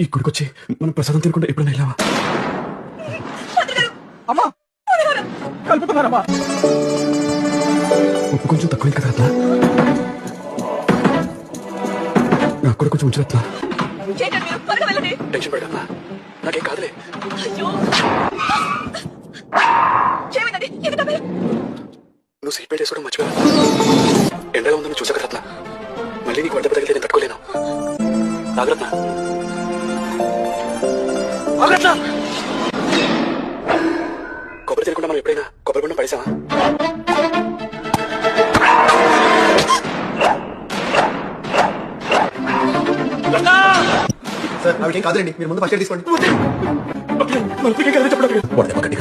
ఈ గుడికొచ్చి మనం ప్రసాదం తినకుండా ఎప్పుడైనా వెళ్ళావా? అమ్మా కలుపుతున్నారమ్మా. ఉప్పు కొంచెం తక్కువైంది కదా రత్న, నాకు కూడా కొంచెం ఉంచు రత్న. టెన్షన్ పడ రత్న, నాకేం కాదులే. నువ్వు సీట్ బెల్ట్ వేసుకోవడం మర్చిపోయా. ఎండగా ఉందని చూసాక రత్న, మళ్ళీ నీకు వడ్డ తగిలితే నేను తట్టుకోలేను. నాగరత్న కొబ్బరి తినకుండా మనం ఎప్పుడైనా కొబ్బరి బొండం పడేసావా? సార్ ఆవిడేం కాదులేండి, మీరు ముందు ఫస్ట్ ఎయిడ్ తీసుకోండి. చెప్పడం